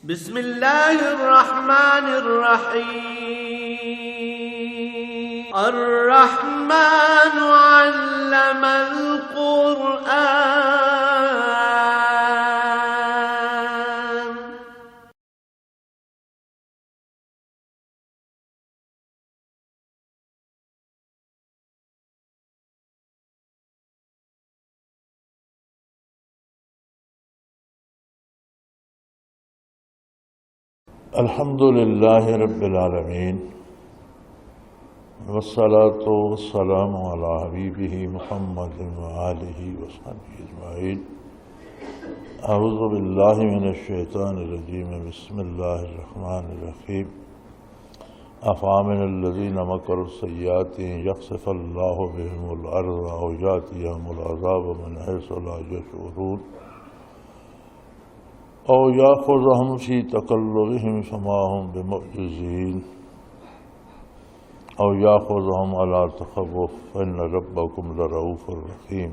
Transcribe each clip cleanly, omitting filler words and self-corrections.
بسم اللہ الرحمن الرحیم الرحمن علم القرآن الحمد للہ رب العالمین والصلاة والسلام علی حبیبہ محمد وآلہ وصحبہ اجمعین۔ اعوذ باللہ من الشیطان الرجیم، بسم اللہ الرحمن الرحیم۔ افامن الذین مکروا السیئات یخسف اللہ بہم الارض او یاتیہم العذاب من حیث لا یشعرون او یاخذہم فی تقلبہم فما ہم بمعجزین او یاخذہم علی تخوف فإن ربکم لرؤوف رحیم۔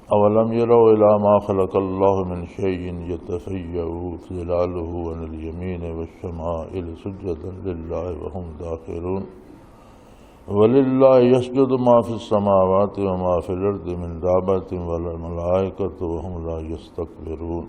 اولم یروا الی ما خلق اللہ من شیء یتفیأ ظلالہ عن الیمین والشمائل سجدا للہ وہم داخرون۔ وَلِلَّهِ يَسْجُدُ مَا فِي السَّمَاوَاتِ وَمَا فِي الْأَرْضِ مِن دَابَّةٍ وَالْمَلَائِكَةُ وَهُمْ لَا يَسْتَكْبِرُونَ۔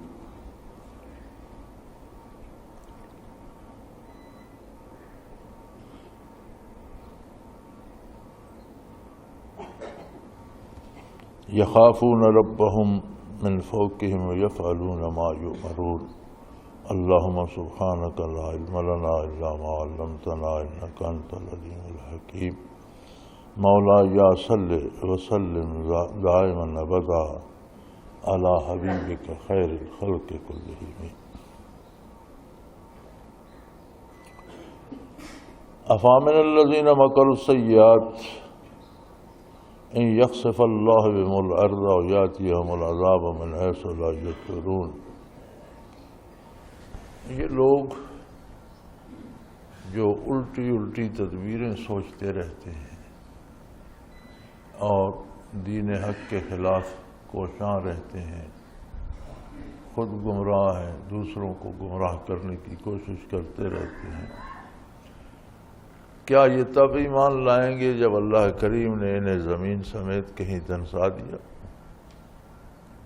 یخافون ربهم من فوقهم ویفعلون ما یؤمرون۔ اللہم سبحانک لا علم لنا الا ما علمتنا انک انت العلیم الحکیم۔ مولایا صلی وسلم دائما ابدا علی حبیبک خیر الخلق کلہم۔ افامن الذین مکروا السیئات ان یخسف اللہ بہم الارض او یاتیہم العذاب من حیث لا یشعرون۔ یہ لوگ جو الٹی تدبیریں سوچتے رہتے ہیں اور دین حق کے خلاف کوشاں رہتے ہیں، خود گمراہ ہیں، دوسروں کو گمراہ کرنے کی کوشش کرتے رہتے ہیں، کیا یہ تب ایمان لائیں گے جب اللہ کریم نے انہیں زمین سمیت کہیں دھنسا دیا؟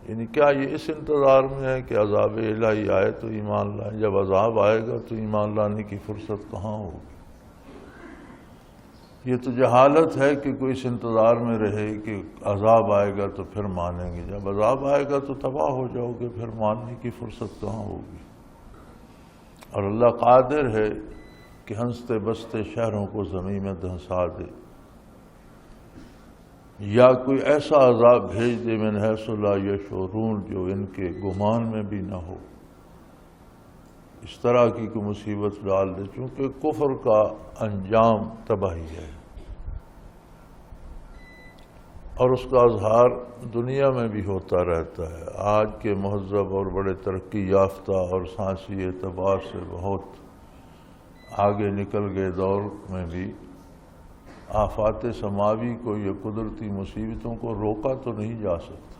یعنی کیا یہ اس انتظار میں ہے کہ عذاب الہی آئے تو ایمان لائیں؟ جب عذاب آئے گا تو ایمان لانے کی فرصت کہاں ہوگی؟ یہ تو جہالت ہے کہ کوئی اس انتظار میں رہے کہ عذاب آئے گا تو پھر مانیں گے، جب عذاب آئے گا تو تباہ ہو جاؤ گے، پھر ماننے کی فرصت کہاں ہوگی؟ اور اللہ قادر ہے کہ ہنستے بستے شہروں کو زمین میں دھنسا دے، یا کوئی ایسا عذاب بھیج دے من حیث لا یشعرون جو ان کے گمان میں بھی نہ ہو، اس طرح کی کوئی مصیبت ڈال دے، چونکہ کفر کا انجام تباہی ہے اور اس کا اظہار دنیا میں بھی ہوتا رہتا ہے۔ آج کے مہذب اور بڑے ترقی یافتہ اور سائنسی اعتبار سے بہت آگے نکل گئے دور میں بھی آفات سماوی کو، یہ قدرتی مصیبتوں کو روکا تو نہیں جا سکتا۔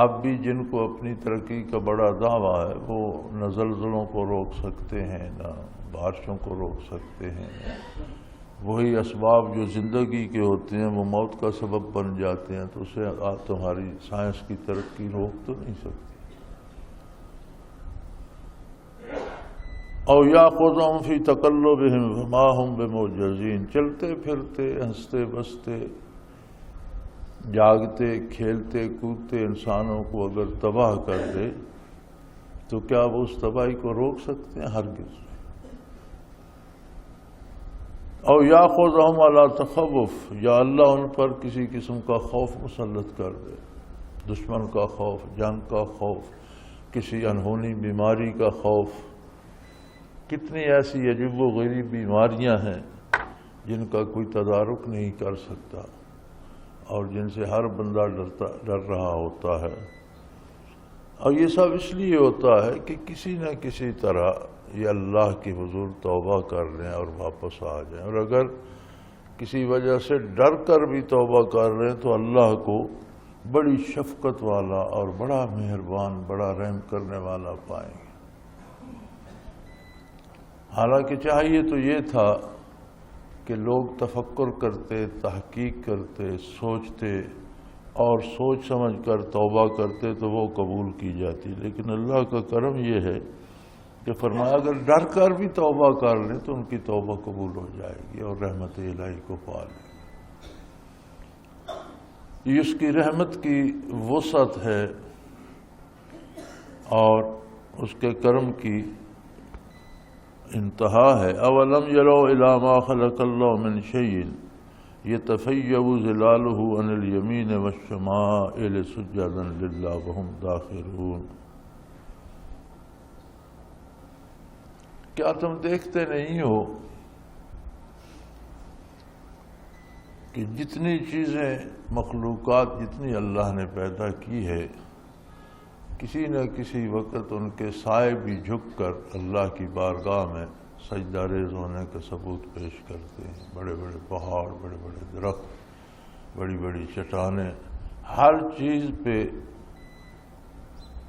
اب بھی جن کو اپنی ترقی کا بڑا دعویٰ ہے وہ نہ زلزلوں کو روک سکتے ہیں، نہ بارشوں کو روک سکتے ہیں، وہی اسباب جو زندگی کے ہوتے ہیں وہ موت کا سبب بن جاتے ہیں، تو اسے تمہاری سائنس کی ترقی روک تو نہیں سکتی۔ او یاخذہم فی تقلبہم فما ہم بمعجزین، چلتے پھرتے ہنستے بستے جاگتے کھیلتے کودتے انسانوں کو اگر تباہ کر دے تو کیا وہ اس تباہی کو روک سکتے ہیں؟ ہرگز۔ او یاخذہم علی تخوف، یا اللہ ان پر کسی قسم کا خوف مسلط کر دے، دشمن کا خوف، جنگ کا خوف، کسی انہونی بیماری کا خوف۔ کتنی ایسی عجیب و غریب بیماریاں ہیں جن کا کوئی تدارک نہیں کر سکتا اور جن سے ہر بندہ ڈر رہا ہوتا ہے، اور یہ سب اس لیے ہوتا ہے کہ کسی نہ کسی طرح یہ اللہ کے حضور توبہ کر لیں اور واپس آ جائیں، اور اگر کسی وجہ سے ڈر کر بھی توبہ کر رہے ہیں تو اللہ کو بڑی شفقت والا اور بڑا مہربان، بڑا رحم کرنے والا پائیں گے۔ حالانکہ چاہیے تو یہ تھا کہ لوگ تفکر کرتے، تحقیق کرتے، سوچتے اور سوچ سمجھ کر توبہ کرتے تو وہ قبول کی جاتی، لیکن اللہ کا کرم یہ ہے کہ فرمایا اگر ڈر کر بھی توبہ کر لیں تو ان کی توبہ قبول ہو جائے گی اور رحمت الہی کو پا لیں۔ یہ اس کی رحمت کی وسعت ہے اور اس کے کرم کی انتہا ہے۔ اولم یروا الی ما خلق اللہ من شیء یتفیأ ظلالہ عن الیمین والشمائل سجدا للہ وہم داخرون۔ کیا تم دیکھتے نہیں ہو کہ جتنی چیزیں مخلوقات جتنی اللہ نے پیدا کی ہے، کسی نہ کسی وقت ان کے سائے بھی جھک کر اللہ کی بارگاہ میں سجدہ ریز ہونے کا ثبوت پیش کرتے ہیں۔ بڑے بڑے پہاڑ، بڑے بڑے درخت، بڑی بڑی چٹانیں، ہر چیز پہ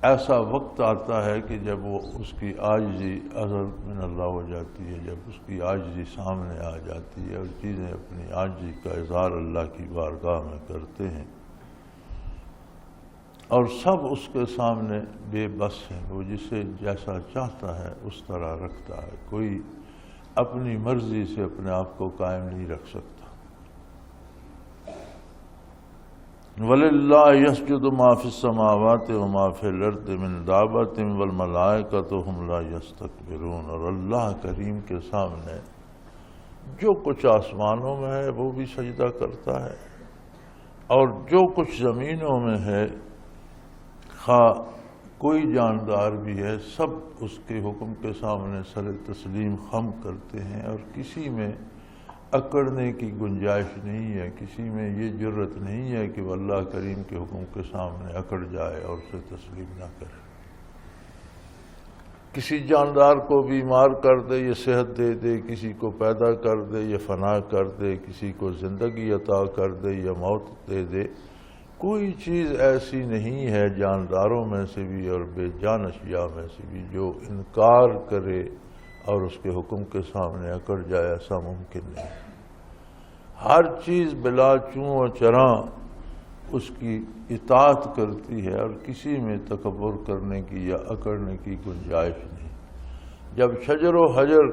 ایسا وقت آتا ہے کہ جب وہ اس کی عاجزی عذر من اللہ ہو جاتی ہے، جب اس کی عاجزی سامنے آ جاتی ہے اور چیزیں اپنی عاجزی کا اظہار اللہ کی بارگاہ میں کرتے ہیں اور سب اس کے سامنے بے بس ہیں۔ وہ جسے جیسا چاہتا ہے اس طرح رکھتا ہے، کوئی اپنی مرضی سے اپنے آپ کو قائم نہیں رکھ سکتا۔ وَلِلَّهِ يَسْجُدُ مَا فِي السَّمَاوَاتِ وَمَا فِي الْأَرْضِ مِن دَابَّةٍ وَالْمَلَائِكَةُ هُمْ لَا يَسْتَكْبِرُونَ۔ اور اللہ کریم کے سامنے جو کچھ آسمانوں میں ہے وہ بھی سجدہ کرتا ہے اور جو کچھ زمینوں میں ہے، خواہ کوئی جاندار بھی ہے، سب اس کے حکم کے سامنے سر تسلیم خم کرتے ہیں اور کسی میں اکڑنے کی گنجائش نہیں ہے، کسی میں یہ جرت نہیں ہے کہ وہ اللہ کریم کے حکم کے سامنے اکڑ جائے اور اسے تسلیم نہ کرے۔ کسی جاندار کو بیمار کر دے، یہ صحت دے دے، کسی کو پیدا کر دے، یہ فنا کر دے، کسی کو زندگی عطا کر دے یا موت دے دے، کوئی چیز ایسی نہیں ہے جانداروں میں سے بھی اور بے جان اشیاء میں سے بھی جو انکار کرے اور اس کے حکم کے سامنے اکڑ جائے، ایسا ممکن نہیں۔ ہر چیز بلا چوں و چراں اس کی اطاعت کرتی ہے اور کسی میں تکبر کرنے کی یا اکڑنے کی گنجائش نہیں۔ جب شجر و حجر،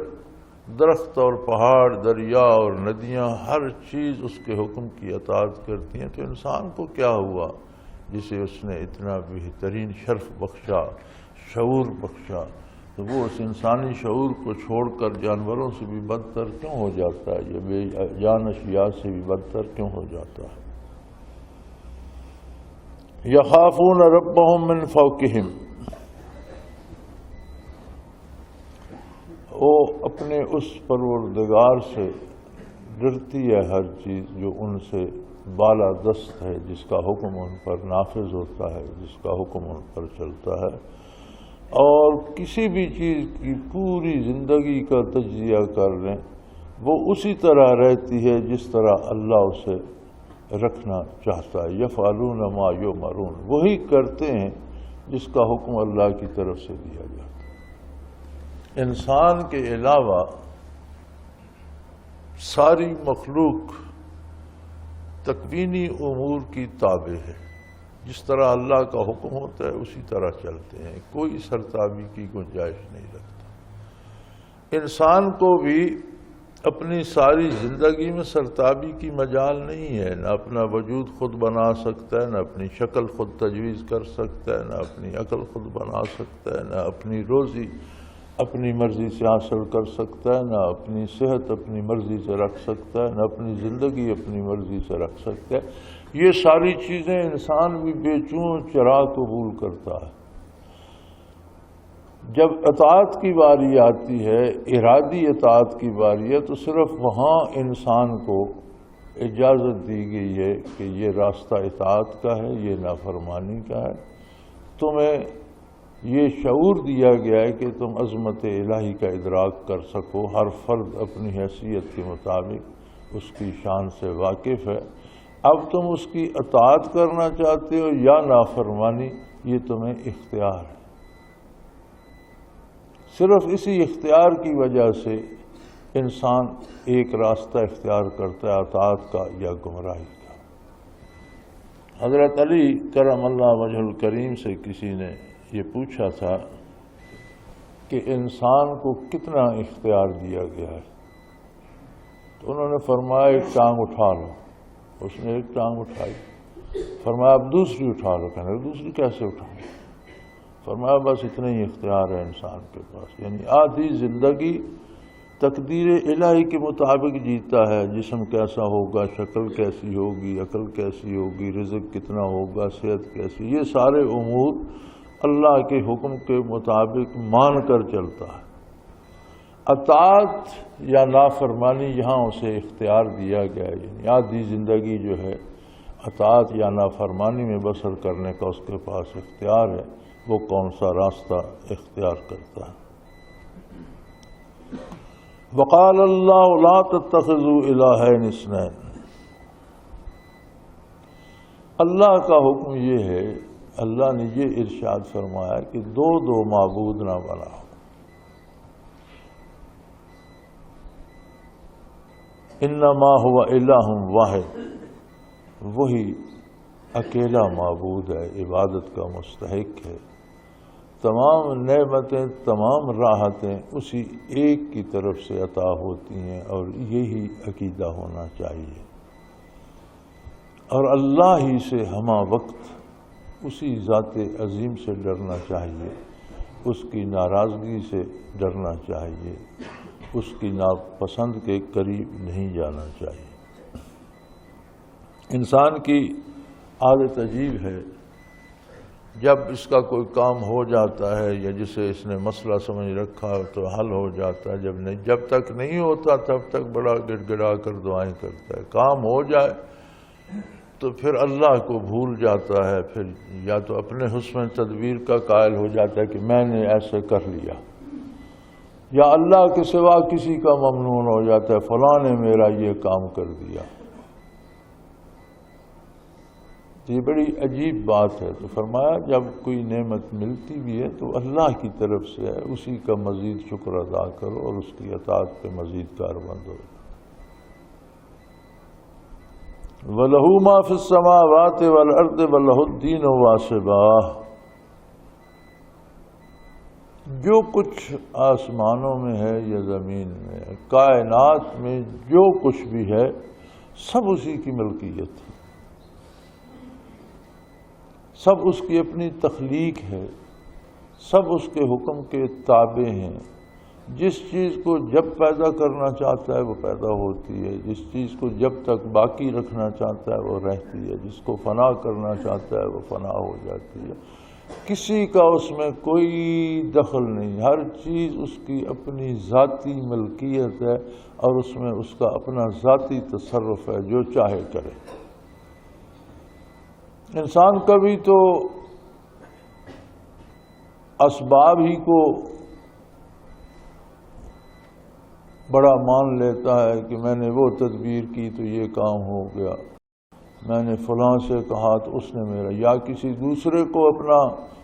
درخت اور پہاڑ، دریا اور ندیاں، ہر چیز اس کے حکم کی اطاعت کرتی ہیں تو انسان کو کیا ہوا جسے اس نے اتنا بہترین شرف بخشا، شعور بخشا، تو وہ اس انسانی شعور کو چھوڑ کر جانوروں سے بھی بدتر کیوں ہو جاتا ہے، یہ بے جان اشیاء سے بھی بدتر کیوں ہو جاتا ہے؟ یخافون ربهم من فوقہم، وہ اپنے اس پروردگار سے ڈرتی ہے ہر چیز جو ان سے بالا دست ہے، جس کا حکم ان پر نافذ ہوتا ہے، جس کا حکم ان پر چلتا ہے، اور کسی بھی چیز کی پوری زندگی کا تجزیہ کر لیں وہ اسی طرح رہتی ہے جس طرح اللہ اسے رکھنا چاہتا ہے۔ یفعلون ما یؤمرون، وہی کرتے ہیں جس کا حکم اللہ کی طرف سے دیا جاتا ہے۔ انسان کے علاوہ ساری مخلوق تکوینی امور کی تابع ہے، جس طرح اللہ کا حکم ہوتا ہے اسی طرح چلتے ہیں، کوئی سرتابی کی گنجائش نہیں رکھتا۔ انسان کو بھی اپنی ساری زندگی میں سرتابی کی مجال نہیں ہے، نہ اپنا وجود خود بنا سکتا ہے، نہ اپنی شکل خود تجویز کر سکتا ہے، نہ اپنی عقل خود بنا سکتا ہے، نہ اپنی روزی اپنی مرضی سے حاصل کر سکتا ہے، نہ اپنی صحت اپنی مرضی سے رکھ سکتا ہے، نہ اپنی زندگی اپنی مرضی سے رکھ سکتا ہے۔ یہ ساری چیزیں انسان بھی بے چون چرا قبول کرتا ہے۔ جب اطاعت کی باری آتی ہے، ارادی اطاعت کی باری ہے، تو صرف وہاں انسان کو اجازت دی گئی ہے کہ یہ راستہ اطاعت کا ہے، یہ نافرمانی کا ہے۔ تمہیں یہ شعور دیا گیا ہے کہ تم عظمت الہی کا ادراک کر سکو، ہر فرد اپنی حیثیت کے مطابق اس کی شان سے واقف ہے۔ اب تم اس کی اطاعت کرنا چاہتے ہو یا نافرمانی، یہ تمہیں اختیار ہے۔ صرف اسی اختیار کی وجہ سے انسان ایک راستہ اختیار کرتا ہے، اطاعت کا یا گمراہی کا۔ حضرت علی کرم اللہ وجہ الکریم سے کسی نے یہ پوچھا تھا کہ انسان کو کتنا اختیار دیا گیا ہے، تو انہوں نے فرمایا ایک ٹانگ اٹھا لو۔ اس نے ایک ٹانگ اٹھائی، فرمایا اب دوسری اٹھا لو۔ کہنے دوسری کیسے اٹھاؤں؟ فرمایا بس اتنا ہی اختیار ہے انسان کے پاس، یعنی آدھی زندگی تقدیر الہی کے مطابق جیتا ہے۔ جسم کیسا ہوگا، شکل کیسی ہوگی، عقل کیسی ہوگی، رزق کتنا ہوگا، صحت کیسی، یہ سارے امور اللہ کے حکم کے مطابق مان کر چلتا ہے۔ اطاعت یا نافرمانی یہاں اسے اختیار دیا گیا ہے، یعنی آدھی زندگی جو ہے اطاعت یا نافرمانی میں بسر کرنے کا اس کے پاس اختیار ہے، وہ کون سا راستہ اختیار کرتا ہے۔ وقال اللہ لا تتخذوا الہین اثنین، اللہ کا حکم یہ ہے، اللہ نے یہ ارشاد فرمایا کہ دو معبود نہ بناؤ۔ انما هو الہ واحد، وہی اکیلا معبود ہے، عبادت کا مستحق ہے۔ تمام نعمتیں، تمام راحتیں اسی ایک کی طرف سے عطا ہوتی ہیں، اور یہی عقیدہ ہونا چاہیے، اور اللہ ہی سے ہمہ وقت اسی ذات عظیم سے ڈرنا چاہیے، اس کی ناراضگی سے ڈرنا چاہیے، اس کی ناپسند کے قریب نہیں جانا چاہیے۔ انسان کی عادت عجیب ہے، جب اس کا کوئی کام ہو جاتا ہے یا جسے اس نے مسئلہ سمجھ رکھا تو حل ہو جاتا ہے، جب تک نہیں ہوتا تب تک بڑا گڑ گڑا کر دعائیں کرتا ہے، کام ہو جائے تو پھر اللہ کو بھول جاتا ہے، پھر یا تو اپنے حسن تدبیر کا قائل ہو جاتا ہے کہ میں نے ایسے کر لیا، یا اللہ کے سوا کسی کا ممنون ہو جاتا ہے، فلاں نے میرا یہ کام کر دیا۔ یہ بڑی عجیب بات ہے۔ تو فرمایا جب کوئی نعمت ملتی بھی ہے تو اللہ کی طرف سے ہے، اسی کا مزید شکر ادا کرو اور اس کی اطاعت پہ مزید کاربند ہو۔ وَلَهُ مَا فِي السَّمَاوَاتِ وَالْأَرْضِ وَلَهُ الدِّينُ وَاسِبَاهُ، جو کچھ آسمانوں میں ہے یا زمین میں، کائنات میں جو کچھ بھی ہے سب اسی کی ملکیت ہے، سب اس کی اپنی تخلیق ہے، سب اس کے حکم کے تابع ہیں۔ جس چیز کو جب پیدا کرنا چاہتا ہے وہ پیدا ہوتی ہے، جس چیز کو جب تک باقی رکھنا چاہتا ہے وہ رہتی ہے، جس کو فنا کرنا چاہتا ہے وہ فنا ہو جاتی ہے۔ کسی کا اس میں کوئی دخل نہیں، ہر چیز اس کی اپنی ذاتی ملکیت ہے، اور اس میں اس کا اپنا ذاتی تصرف ہے، جو چاہے کرے۔ انسان کبھی تو اسباب ہی کو بڑا مان لیتا ہے کہ میں نے وہ تدبیر کی تو یہ کام ہو گیا، میں نے فلاں سے کہا تو اس نے میرا، یا کسی دوسرے کو اپنا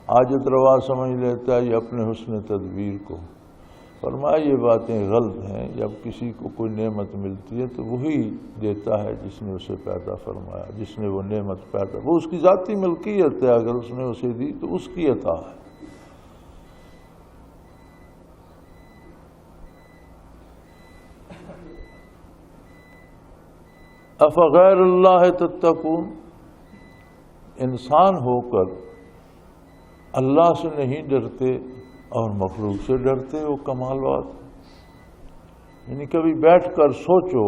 حاجت روا سمجھ لیتا ہے یا اپنے حسن تدبیر کو۔ فرمایا یہ باتیں غلط ہیں۔ جب کسی کو کوئی نعمت ملتی ہے تو وہی دیتا ہے جس نے اسے پیدا فرمایا، جس نے وہ نعمت پیدا، وہ اس کی ذاتی ملکیت ہے، اگر اس نے اسے دی تو اس کی عطا ہے۔ افغیر اللہ تتقون، انسان ہو کر اللہ سے نہیں ڈرتے اور مخلوق سے ڈرتے ہو، کمال بات۔ یعنی کبھی بیٹھ کر سوچو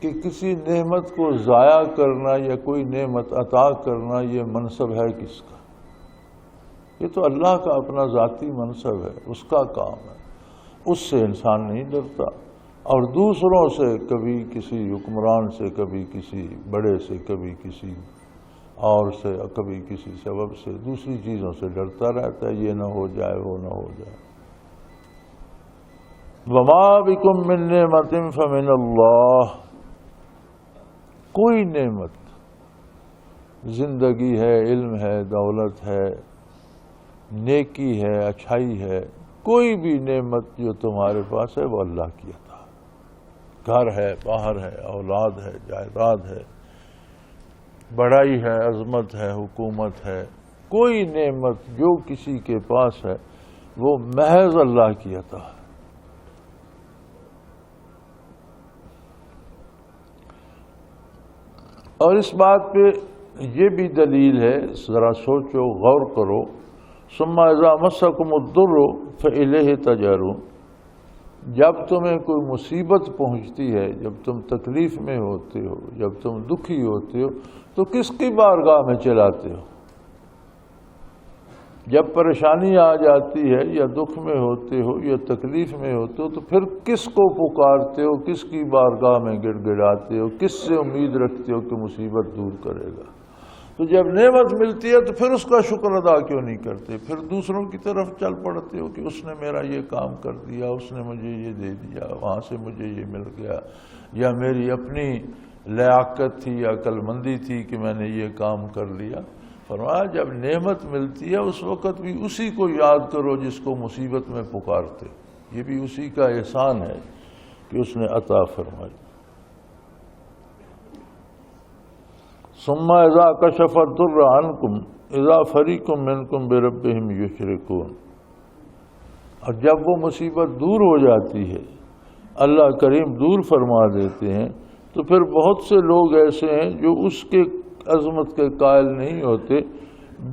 کہ کسی نعمت کو ضائع کرنا یا کوئی نعمت عطا کرنا یہ منصب ہے کس کا؟ یہ تو اللہ کا اپنا ذاتی منصب ہے، اس کا کام ہے، اس سے انسان نہیں ڈرتا۔ اور دوسروں سے، کبھی کسی حکمران سے، کبھی کسی بڑے سے، کبھی کسی اور سے، کبھی کسی سبب سے، دوسری چیزوں سے ڈرتا رہتا ہے، یہ نہ ہو جائے، وہ نہ ہو جائے۔ وَمَا بِكُم مِّن نِّعْمَةٍ فَمِنَ اللَّهِ، کوئی نعمت، زندگی ہے، علم ہے، دولت ہے، نیکی ہے، اچھائی ہے، کوئی بھی نعمت جو تمہارے پاس ہے وہ اللہ کی عطا ہے۔ گھر ہے، باہر ہے، اولاد ہے، جائیداد ہے، بڑائی ہے، عظمت ہے، حکومت ہے، کوئی نعمت جو کسی کے پاس ہے وہ محض اللہ کی عطا ہے۔ اور اس بات پہ یہ بھی دلیل ہے، ذرا سوچو، غور کرو، ثم اذا مسکم الضر فالیہ تجارون، جب تمہیں کوئی مصیبت پہنچتی ہے، جب تم تکلیف میں ہوتے ہو، جب تم دکھی ہوتے ہو تو کس کی بارگاہ میں چلاتے ہو؟ جب پریشانی آ جاتی ہے یا دکھ میں ہوتے ہو یا تکلیف میں ہوتے ہو تو پھر کس کو پکارتے ہو، کس کی بارگاہ میں گڑ گڑاتے ہو، کس سے امید رکھتے ہو کہ مصیبت دور کرے گا؟ تو جب نعمت ملتی ہے تو پھر اس کا شکر ادا کیوں نہیں کرتے؟ پھر دوسروں کی طرف چل پڑتے ہو کہ اس نے میرا یہ کام کر دیا، اس نے مجھے یہ دے دیا، وہاں سے مجھے یہ مل گیا، یا میری اپنی لیاقت تھی یا عقل مندی تھی کہ میں نے یہ کام کر لیا۔ فرمایا جب نعمت ملتی ہے اس وقت بھی اسی کو یاد کرو جس کو مصیبت میں پکارتے، یہ بھی اسی کا احسان ہے کہ اس نے عطا فرمائی۔ ثم اذا کشف الضر عنکم اذا فریق منکم بربہم یشرکون، اور جب وہ مصیبت دور ہو جاتی ہے، اللہ کریم دور فرما دیتے ہیں، تو پھر بہت سے لوگ ایسے ہیں جو اس کے عظمت کے قائل نہیں ہوتے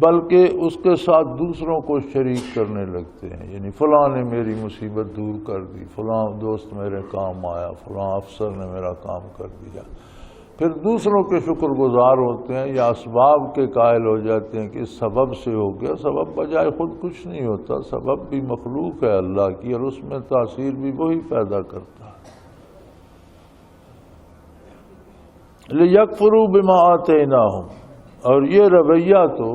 بلکہ اس کے ساتھ دوسروں کو شریک کرنے لگتے ہیں، یعنی فلاں نے میری مصیبت دور کر دی، فلاں دوست میرے کام آیا، فلاں افسر نے میرا کام کر دیا، پھر دوسروں کے شکر گزار ہوتے ہیں یا اسباب کے قائل ہو جاتے ہیں کہ اس سبب سے ہو گیا۔ سبب بجائے خود کچھ نہیں ہوتا، سبب بھی مخلوق ہے اللہ کی اور اس میں تاثیر بھی وہی پیدا کرتا ہے۔ لِيَكْفُرُوا بِمَا آتَيْنَاهُمْ، اور یہ رویہ تو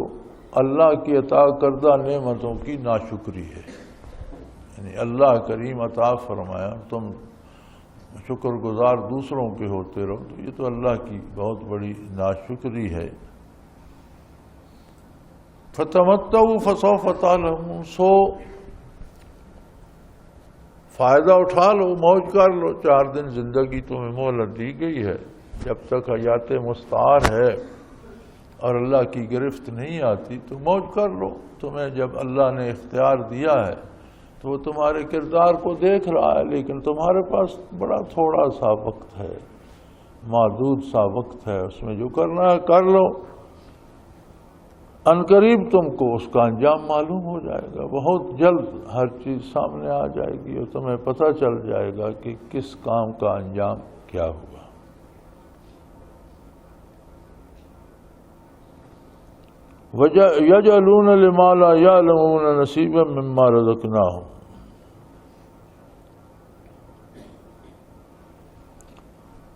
اللہ کی عطا کردہ نعمتوں کی ناشکری ہے، یعنی اللہ کریم عطا فرمایا تم شکر گزار دوسروں کے ہوتے رہو، تو یہ تو اللہ کی بہت بڑی ناشکری ہے۔ فَتَمَتَّعُوا فَسَوْفَ تَعْلَمُونَ، سو فائدہ اٹھا لو، موج کر لو، 4 دن زندگی تمہیں مہلت دی گئی ہے، جب تک حیات مستعار ہے اور اللہ کی گرفت نہیں آتی تو موج کر لو۔ تمہیں جب اللہ نے اختیار دیا ہے تو وہ تمہارے کردار کو دیکھ رہا ہے، لیکن تمہارے پاس بڑا تھوڑا سا وقت ہے، محدود سا وقت ہے، اس میں جو کرنا ہے کر لو، عنقریب تم کو اس کا انجام معلوم ہو جائے گا، بہت جلد ہر چیز سامنے آ جائے گی اور تمہیں پتہ چل جائے گا کہ کس کام کا انجام کیا ہوا۔ یجعلون لما لا یعلمون نصیبا مما رزقناہم،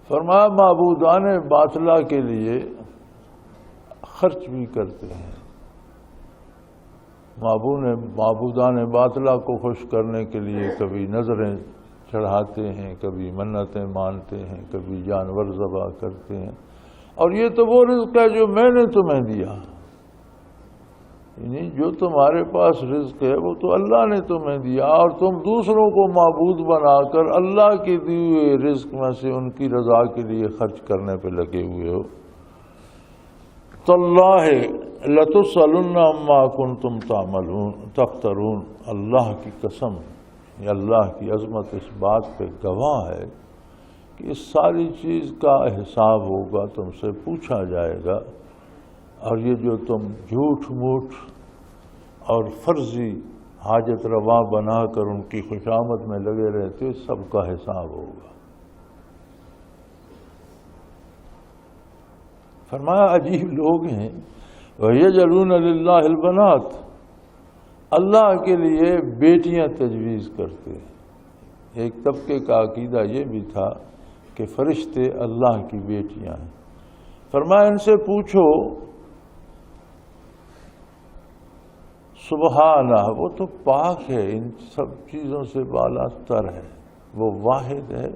فرمایا معبودان باطلہ کے لیے خرچ بھی کرتے ہیں، معبودان باطلہ کو خوش کرنے کے لیے کبھی نظریں چڑھاتے ہیں، کبھی منتیں مانتے ہیں، کبھی جانور ذبح کرتے ہیں، اور یہ تو وہ رزق ہے جو میں نے تمہیں دیا، یعنی جو تمہارے پاس رزق ہے وہ تو اللہ نے تمہیں دیا، اور تم دوسروں کو معبود بنا کر اللہ کے دیے ہوئے رزق میں سے ان کی رضا کے لیے خرچ کرنے پہ لگے ہوئے ہو۔ تاللہ لتسألن عما کنتم تفترون، اللہ کی قسم، یہ اللہ کی عظمت اس بات پہ گواہ ہے کہ اس ساری چیز کا حساب ہوگا، تم سے پوچھا جائے گا، اور یہ جو تم جھوٹ موٹ اور فرضی حاجت روا بنا کر ان کی خوشامد میں لگے رہتے، سب کا حساب ہوگا۔ فرمایا عجیب لوگ ہیں، وَيَجْعَلُونَ لِلَّهِ الْبَنَاتِ، اللہ کے لیے بیٹیاں تجویز کرتے ہیں۔ ایک طبقے کا عقیدہ یہ بھی تھا کہ فرشتے اللہ کی بیٹیاں ہیں۔ فرمایا ان سے پوچھو، سبحانہ، وہ تو پاک ہے، ان سب چیزوں سے بالا تر ہے، وہ واحد ہے،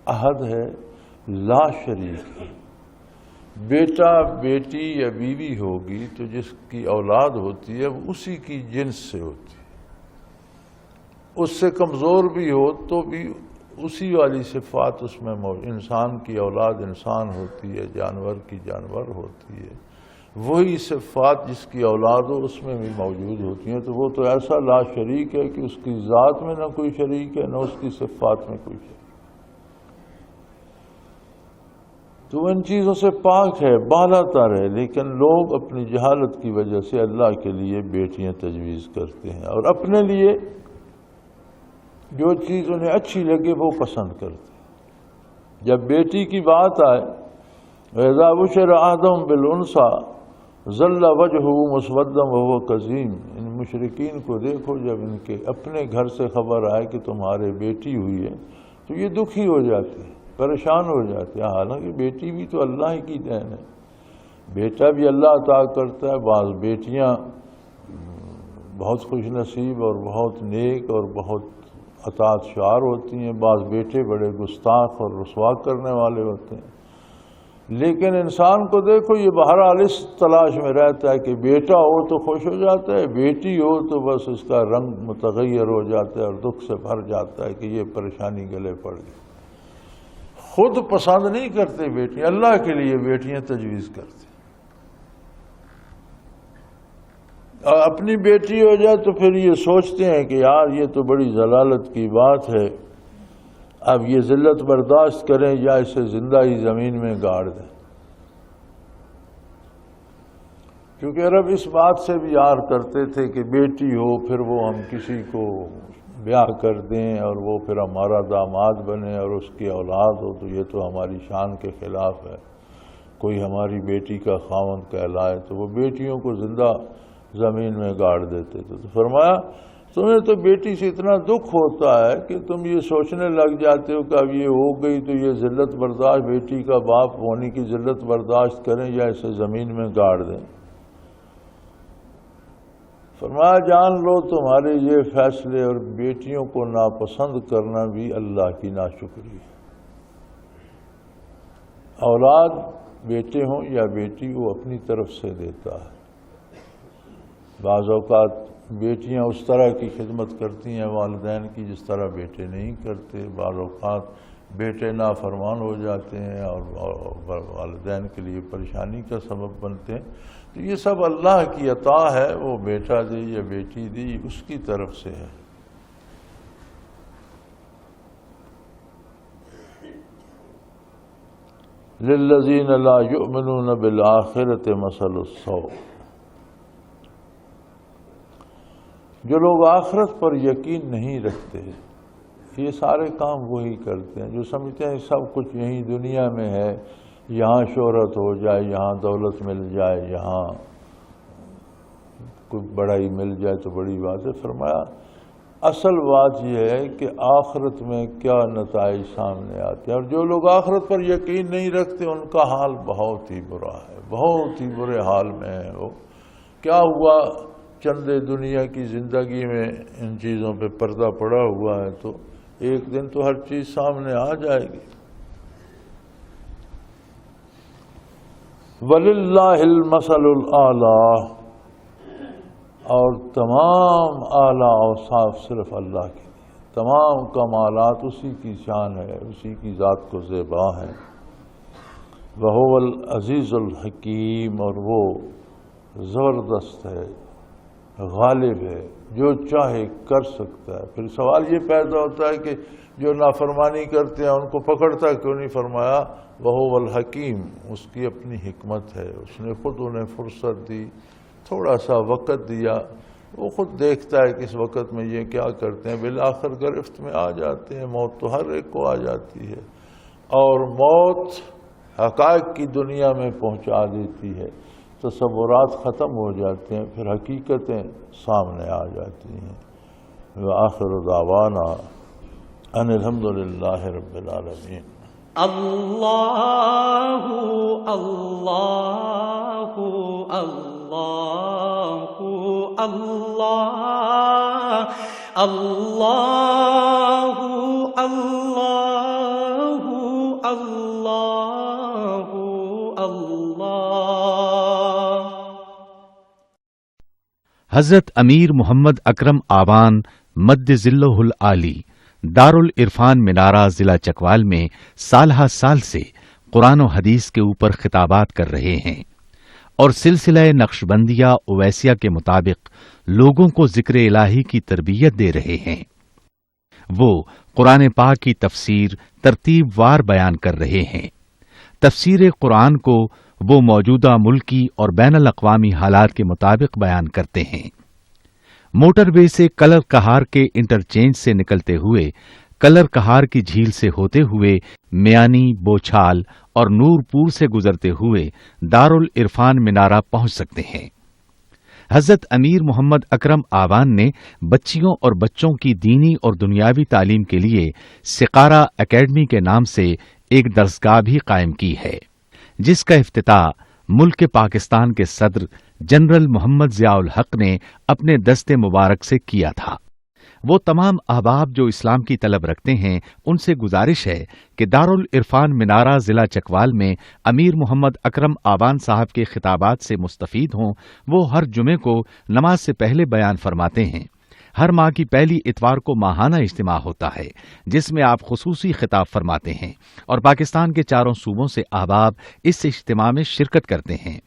احد ہے، لا شریک ہے، بیٹا بیٹی یا بیوی ہوگی تو جس کی اولاد ہوتی ہے وہ اسی کی جنس سے ہوتی ہے، اس سے کمزور بھی ہو تو بھی اسی والی صفات اس میں انسان کی اولاد انسان ہوتی ہے، جانور کی جانور ہوتی ہے، وہی صفات جس کی اولاد ہو اس میں بھی موجود ہوتی ہیں، تو وہ تو ایسا لا شریک ہے کہ اس کی ذات میں نہ کوئی شریک ہے نہ اس کی صفات میں کوئی شریک، تو ان چیزوں سے پاک ہے، بالا تر ہے، لیکن لوگ اپنی جہالت کی وجہ سے اللہ کے لیے بیٹیاں تجویز کرتے ہیں اور اپنے لیے جو چیز انہیں اچھی لگے وہ پسند کرتے ہیں۔ جب بیٹی کی بات آئے وَإِذَا بُشِرَ أَحَدُهُم بِالْأُنثىٰ ظَلَّ وَجْهُهُ مُسْوَدًّا وَهُوَ كَظِيمٌ، ان مشرکین کو دیکھو جب ان کے اپنے گھر سے خبر آئے کہ تمہارے بیٹی ہوئی ہے تو یہ دکھی ہو جاتے ہیں، پریشان ہو جاتے ہیں، حالانکہ بیٹی بھی تو اللہ کی دین ہے، بیٹا بھی اللہ عطا کرتا ہے۔ بعض بیٹیاں بہت خوش نصیب اور بہت نیک اور بہت اطاعت شعار ہوتی ہیں، بعض بیٹے بڑے گستاخ اور رسوا کرنے والے ہوتے ہیں، لیکن انسان کو دیکھو یہ بہرحال اس تلاش میں رہتا ہے کہ بیٹا ہو تو خوش ہو جاتا ہے، بیٹی ہو تو بس اس کا رنگ متغیر ہو جاتا ہے اور دکھ سے بھر جاتا ہے کہ یہ پریشانی گلے پڑ گئی۔ خود پسند نہیں کرتے بیٹی، اللہ کے لیے بیٹیاں تجویز کرتے، اور اپنی بیٹی ہو جائے تو پھر یہ سوچتے ہیں کہ یار یہ تو بڑی ضلالت کی بات ہے، اب یہ ذلت برداشت کریں یا اسے زندہ ہی زمین میں گاڑ دیں، کیونکہ عرب اس بات سے بھی یار کرتے تھے کہ بیٹی ہو پھر وہ ہم کسی کو بیاہ کر دیں اور وہ پھر ہمارا داماد بنے اور اس کی اولاد ہو تو یہ تو ہماری شان کے خلاف ہے، کوئی ہماری بیٹی کا خاوند کہلائے تو وہ بیٹیوں کو زندہ زمین میں گاڑ دیتے تھے۔ تو فرمایا تمہیں تو بیٹی سے اتنا دکھ ہوتا ہے کہ تم یہ سوچنے لگ جاتے ہو کہ اب یہ ہو گئی تو یہ ذلت برداشت، بیٹی کا باپ ہونے کی ذلت برداشت کریں یا اسے زمین میں گاڑ دیں۔ فرمایا جان لو تمہارے یہ فیصلے اور بیٹیوں کو ناپسند کرنا بھی اللہ کی ناشکری ہے۔ اولاد بیٹے ہوں یا بیٹی وہ اپنی طرف سے دیتا ہے، بعض اوقات بیٹیاں اس طرح کی خدمت کرتی ہیں والدین کی جس طرح بیٹے نہیں کرتے، بعض اوقات بیٹے نافرمان ہو جاتے ہیں اور والدین کے لیے پریشانی کا سبب بنتے ہیں، تو یہ سب اللہ کی عطا ہے، وہ بیٹا دی یا بیٹی دی اس کی طرف سے ہے۔ لِلَّذِينَ لَا يُؤْمِنُونَ بِالْآخِرَةِ مَثَلُ السَّوْءِ، جو لوگ آخرت پر یقین نہیں رکھتے یہ سارے کام وہی کرتے ہیں جو سمجھتے ہیں سب کچھ یہیں دنیا میں ہے، یہاں شہرت ہو جائے، یہاں دولت مل جائے، یہاں کوئی بڑائی مل جائے تو بڑی بات ہے۔ فرمایا اصل بات یہ ہے کہ آخرت میں کیا نتائج سامنے آتے ہیں، اور جو لوگ آخرت پر یقین نہیں رکھتے ان کا حال بہت ہی برا ہے، بہت ہی برے حال میں ہے۔ وہ کیا ہوا چند دنیا کی زندگی میں ان چیزوں پہ پردہ پڑا ہوا ہے تو ایک دن تو ہر چیز سامنے آ جائے گی۔ وَلِلَّهِ الْمَثَلُ الْأَعْلَىٰ، اور تمام اعلیٰ اوصاف صرف اللہ کے لیے، تمام کمالات اسی کی شان ہے، اسی کی ذات کو زیبا ہے۔ وَهُوَ الْعَزِيزُ الْحَكِيمُ، اور وہ زبردست ہے، غالب ہے، جو چاہے کر سکتا ہے۔ پھر سوال یہ پیدا ہوتا ہے کہ جو نافرمانی کرتے ہیں ان کو پکڑتا کیوں نہیں؟ فرمایا وَهُوَ الْحَكِيمُ، اس کی اپنی حکمت ہے، اس نے خود انہیں فرصت دی، تھوڑا سا وقت دیا، وہ خود دیکھتا ہے کہ اس وقت میں یہ کیا کرتے ہیں، بالآخر گرفت میں آ جاتے ہیں، موت تو ہر ایک کو آ جاتی ہے، اور موت حقائق کی دنیا میں پہنچا دیتی ہے، تصورات ختم ہو جاتے ہیں، پھر حقیقتیں سامنے آ جاتی ہیں۔ وآخر دعوانا ان الحمد للہ رب العالمین۔ اللہ اللہ اللہ اللہ اللہ اللہ اللہ اللہ حضرت امیر محمد اکرم آوان مد ذلہ العالی دارالعرفان منارہ ضلع چکوال میں سالہ سال سے قرآن و حدیث کے اوپر خطابات کر رہے ہیں اور سلسلہ نقشبندیہ اویسیہ کے مطابق لوگوں کو ذکر الہی کی تربیت دے رہے ہیں۔ وہ قرآن پاک کی تفسیر ترتیب وار بیان کر رہے ہیں۔ تفسیر قرآن کو وہ موجودہ ملکی اور بین الاقوامی حالات کے مطابق بیان کرتے ہیں۔ موٹر وے سے کلر کہار کے انٹرچینج سے نکلتے ہوئے کلر کہار کی جھیل سے ہوتے ہوئے میانی، بوچھال اور نور پور سے گزرتے ہوئے دارالعرفان منارہ پہنچ سکتے ہیں۔ حضرت امیر محمد اکرم آوان نے بچیوں اور بچوں کی دینی اور دنیاوی تعلیم کے لیے سقارہ اکیڈمی کے نام سے ایک درسگاہ بھی قائم کی ہے، جس کا افتتاح ملک پاکستان کے صدر جنرل محمد ضیاء الحق نے اپنے دست مبارک سے کیا تھا۔ وہ تمام احباب جو اسلام کی طلب رکھتے ہیں ان سے گزارش ہے کہ دارالعرفان منارہ ضلع چکوال میں امیر محمد اکرم آوان صاحب کے خطابات سے مستفید ہوں۔ وہ ہر جمعے کو نماز سے پہلے بیان فرماتے ہیں۔ ہر ماہ کی پہلی اتوار کو ماہانہ اجتماع ہوتا ہے جس میں آپ خصوصی خطاب فرماتے ہیں اور پاکستان کے چاروں صوبوں سے احباب اس اجتماع میں شرکت کرتے ہیں۔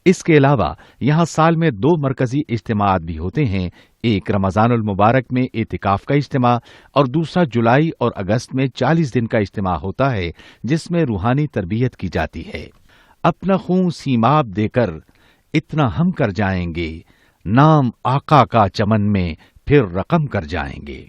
اس کے علاوہ یہاں سال میں 2 مرکزی اجتماعات بھی ہوتے ہیں، ایک رمضان المبارک میں اعتکاف کا اجتماع اور دوسرا جولائی اور اگست میں 40 دن کا اجتماع ہوتا ہے جس میں روحانی تربیت کی جاتی ہے۔ اپنا خون سیماب دے کر اتنا ہم کر جائیں گے، نام آقا کا چمن میں پھر رقم کر جائیں گے۔